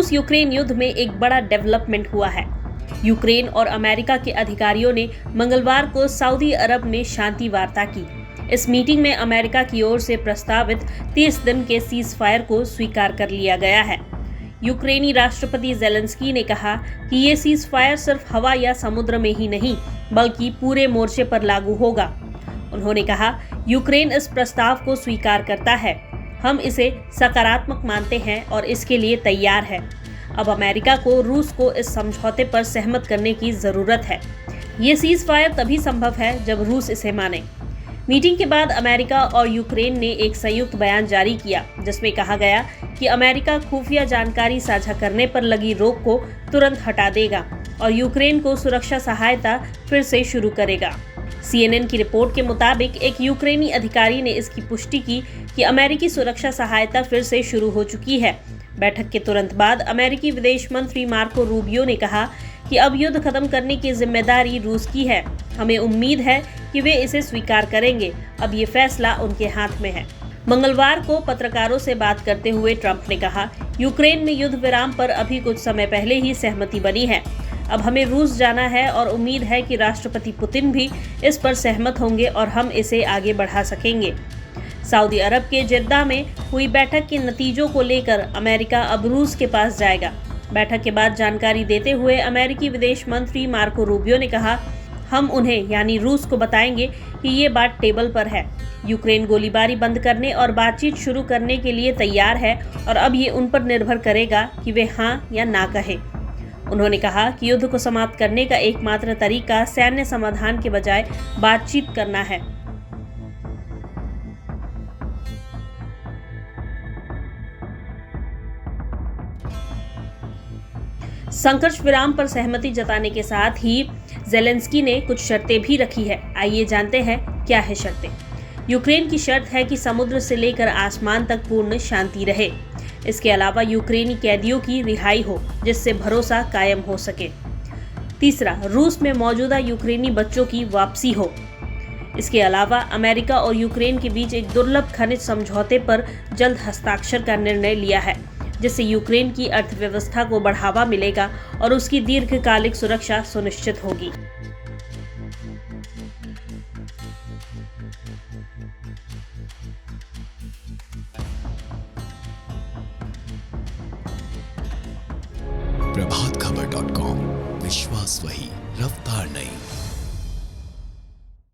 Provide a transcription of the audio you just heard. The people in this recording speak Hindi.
रूस यूक्रेन युद्ध में एक बड़ा डेवलपमेंट हुआ है। यूक्रेन और अमेरिका के अधिकारियों ने मंगलवार को सऊदी अरब में शांति वार्ता की। इस मीटिंग में अमेरिका की ओर से प्रस्तावित 30 दिन के सीज फायर को स्वीकार कर लिया गया है। यूक्रेनी राष्ट्रपति ज़ेलेंस्की ने कहा कि ये सीज फायर सिर्फ हवा या समुद्र में ही नहीं बल्कि पूरे मोर्चे पर लागू होगा। उन्होंने कहा, यूक्रेन इस प्रस्ताव को स्वीकार करता है, हम इसे सकारात्मक मानते हैं और इसके लिए तैयार है। अब अमेरिका को रूस को इस समझौते पर सहमत करने की जरूरत है। ये सीज फायर तभी संभव है जब रूस इसे माने। मीटिंग के बाद अमेरिका और यूक्रेन ने एक संयुक्त बयान जारी किया, जिसमें कहा गया कि अमेरिका खुफिया जानकारी साझा करने पर लगी रोक को तुरंत हटा देगा और यूक्रेन को सुरक्षा सहायता फिर से शुरू करेगा। CNN की रिपोर्ट के मुताबिक एक यूक्रेनी अधिकारी ने इसकी पुष्टि की कि अमेरिकी सुरक्षा सहायता फिर से शुरू हो चुकी है। बैठक के तुरंत बाद अमेरिकी विदेश मंत्री मार्को रूबियो ने कहा कि अब युद्ध खत्म करने की जिम्मेदारी रूस की है। हमें उम्मीद है कि वे इसे स्वीकार करेंगे। अब ये फैसला उनके हाथ में है। मंगलवार को पत्रकारों से बात करते हुए ट्रंप ने कहा, यूक्रेन में युद्ध विराम पर अभी कुछ समय पहले ही सहमति बनी है। अब हमें रूस जाना है और उम्मीद है कि राष्ट्रपति पुतिन भी इस पर सहमत होंगे और हम इसे आगे बढ़ा सकेंगे। सऊदी अरब के जिद्दा में हुई बैठक के नतीजों को लेकर अमेरिका अब रूस के पास जाएगा। बैठक के बाद जानकारी देते हुए अमेरिकी विदेश मंत्री मार्को रूबियो ने कहा, हम उन्हें यानी रूस को बताएंगे कि ये बात टेबल पर है। यूक्रेन गोलीबारी बंद करने और बातचीत शुरू करने के लिए तैयार है और अब ये उन पर निर्भर करेगा कि वे हाँ या ना कहें। उन्होंने कहा कि युद्ध को समाप्त करने का एकमात्र तरीका सैन्य समाधान के बजाय बातचीत करना है। संघर्ष विराम पर सहमति जताने के साथ ही ज़ेलेंस्की ने कुछ शर्तें भी रखी है। आइए जानते हैं क्या है शर्तें। यूक्रेन की शर्त है कि समुद्र से लेकर आसमान तक पूर्ण शांति रहे। इसके अलावा यूक्रेनी कैदियों की रिहाई हो, जिससे भरोसा कायम हो सके। तीसरा, रूस में मौजूदा यूक्रेनी बच्चों की वापसी हो। इसके अलावा अमेरिका और यूक्रेन के बीच एक दुर्लभ खनिज समझौते पर जल्द हस्ताक्षर का निर्णय लिया है, जिससे यूक्रेन की अर्थव्यवस्था को बढ़ावा मिलेगा और उसकी दीर्घकालिक सुरक्षा सुनिश्चित होगी। प्रभातखबर.com, विश्वास वही, रफ्तार नहीं।